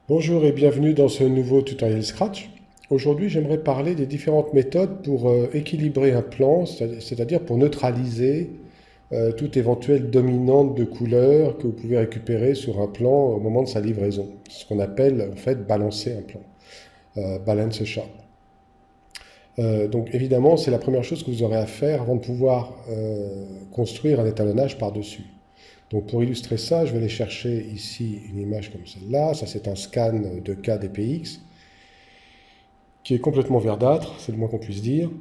Bonjour et bienvenue dans ce nouveau tutoriel Scratch. Aujourd'hui, j'aimerais parler des différentes méthodes pour équilibrer un plan, c'est-à-dire pour neutraliser toute éventuelle dominante de couleur que vous pouvez récupérer sur un plan au moment de sa livraison. C'est ce qu'on appelle en fait balancer un plan, balance a chart. Donc évidemment, c'est la première chose que vous aurez à faire avant de pouvoir construire un étalonnage par-dessus. Donc pour illustrer ça, je vais aller chercher ici une image comme celle-là. Ça, c'est un scan de cas DPX qui est complètement verdâtre, c'est le moins qu'on puisse dire.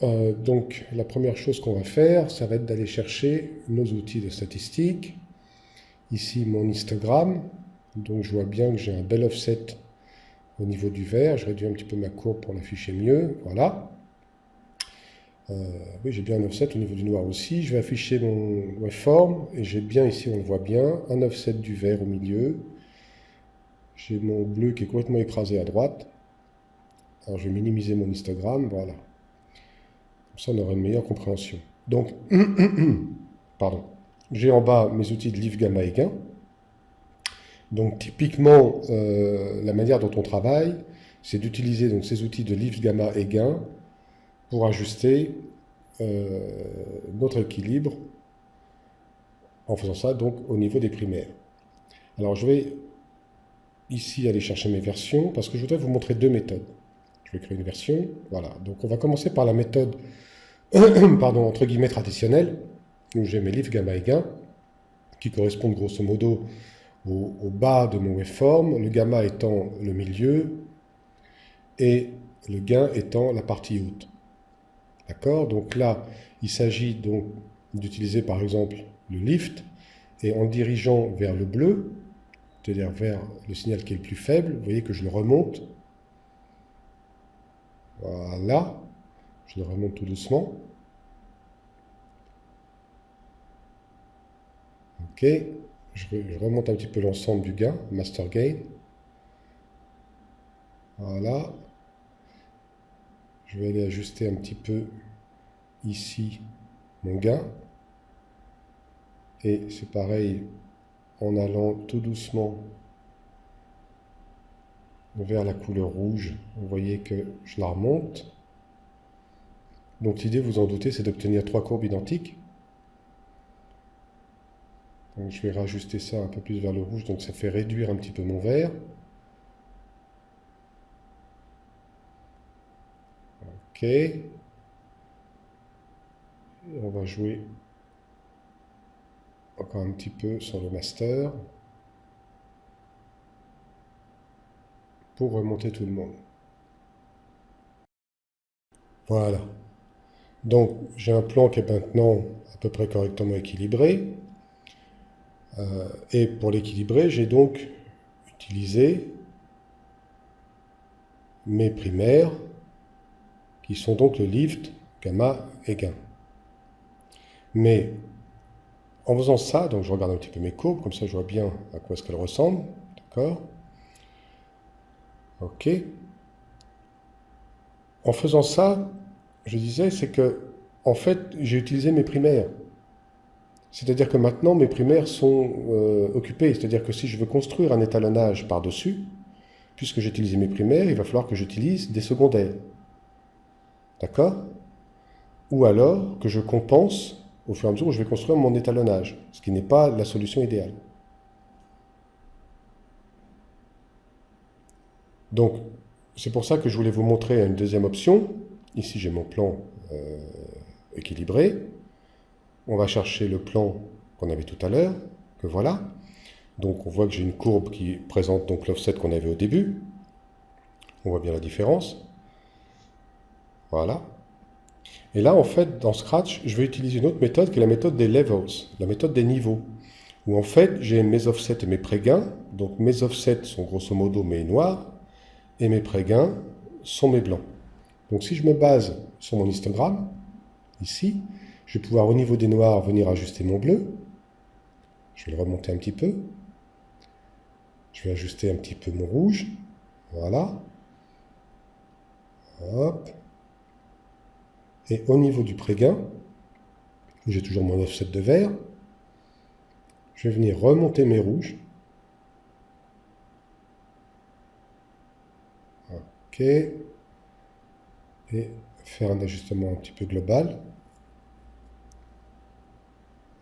Donc la première chose qu'on va faire, ça va être d'aller chercher nos outils de statistiques. Ici mon histogramme, donc je vois bien que j'ai un bel offset au niveau du vert. Je réduis un petit peu ma courbe pour l'afficher mieux, voilà. Oui, j'ai bien un offset au niveau du noir aussi. Je vais afficher mon waveform et j'ai bien ici, on le voit bien, un offset du vert au milieu. J'ai mon bleu qui est complètement écrasé à droite. Alors je vais minimiser mon histogramme, voilà. Comme ça on aura une meilleure compréhension. Donc, pardon, j'ai en bas mes outils de Lift Gamma et Gain. Donc typiquement, la manière dont on travaille, c'est d'utiliser donc ces outils de Lift Gamma et Gain pour ajuster notre équilibre en faisant ça donc au niveau des primaires. Alors je vais ici aller chercher mes versions parce que je voudrais vous montrer deux méthodes. Je vais créer une version, voilà. Donc on va commencer par la méthode pardon, entre guillemets traditionnelle, où j'ai mes Lift Gamma et Gain qui correspondent grosso modo au bas de mon waveform, le gamma étant le milieu et le gain étant la partie haute. D'accord? Donc là, il s'agit donc d'utiliser par exemple le lift et en dirigeant vers le bleu, c'est-à-dire vers le signal qui est le plus faible, vous voyez que je le remonte. Voilà, je le remonte tout doucement. Ok, je remonte un petit peu l'ensemble du gain, master gain. Voilà, je vais aller ajuster un petit peu ici mon gain. Et c'est pareil en allant tout doucement vers la couleur rouge. Vous voyez que je la remonte. Donc l'idée, vous en doutez, c'est d'obtenir trois courbes identiques. Donc je vais rajuster ça un peu plus vers le rouge, donc ça fait réduire un petit peu mon vert. Ok. Et on va jouer encore un petit peu sur le master pour remonter tout le monde. Voilà. Donc j'ai un plan qui est maintenant à peu près correctement équilibré. Et pour l'équilibrer, j'ai donc utilisé mes primaires qui sont donc le lift, gamma et gain. Mais en faisant ça, donc je regarde un petit peu mes courbes, comme ça je vois bien à quoi est-ce qu'elles ressemblent, d'accord? Ok. En faisant ça, je disais, c'est que, en fait, j'ai utilisé mes primaires. C'est-à-dire que maintenant, mes primaires sont occupées. C'est-à-dire que si je veux construire un étalonnage par-dessus, puisque j'ai utilisé mes primaires, il va falloir que j'utilise des secondaires. D'accord? Ou alors que je compense au fur et à mesure où je vais construire mon étalonnage, ce qui n'est pas la solution idéale. Donc, c'est pour ça que je voulais vous montrer une deuxième option. Ici, j'ai mon plan équilibré. On va chercher le plan qu'on avait tout à l'heure, que voilà. Donc, on voit que j'ai une courbe qui présente donc l'offset qu'on avait au début. On voit bien la différence. Voilà. Et là, en fait, dans Scratch, je vais utiliser une autre méthode qui est la méthode des levels, la méthode des niveaux. Où en fait, j'ai mes offsets et mes prégains. Donc, mes offsets sont grosso modo mes noirs et mes prégains sont mes blancs. Donc, si je me base sur mon histogramme, ici, je vais pouvoir au niveau des noirs venir ajuster mon bleu. Je vais le remonter un petit peu. Je vais ajuster un petit peu mon rouge. Voilà. Hop. Et au niveau du prégain, où j'ai toujours mon offset de vert, je vais venir remonter mes rouges. OK. Et faire un ajustement un petit peu global.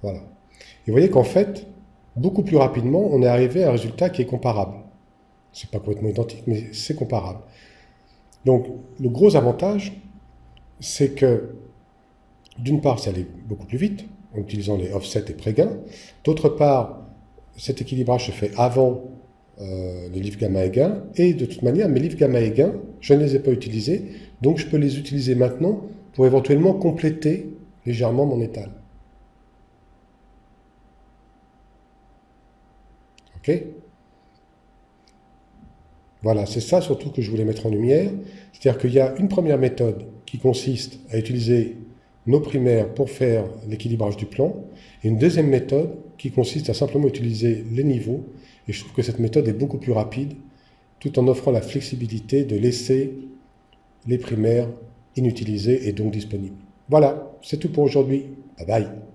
Voilà. Et vous voyez qu'en fait, beaucoup plus rapidement, on est arrivé à un résultat qui est comparable. C'est pas complètement identique, mais c'est comparable. Donc, le gros avantage, c'est que, d'une part, ça allait beaucoup plus vite, en utilisant les offsets et prégains. D'autre part, cet équilibrage se fait avant les livres gamma et gain. Et de toute manière, mes livres gamma et gain, je ne les ai pas utilisés, donc je peux les utiliser maintenant pour éventuellement compléter légèrement mon étal. OK? Voilà, c'est ça surtout que je voulais mettre en lumière. C'est-à-dire qu'il y a une première méthode qui consiste à utiliser nos primaires pour faire l'équilibrage du plan, et une deuxième méthode qui consiste à simplement utiliser les niveaux. Et je trouve que cette méthode est beaucoup plus rapide, tout en offrant la flexibilité de laisser les primaires inutilisées et donc disponibles. Voilà, c'est tout pour aujourd'hui. Bye bye.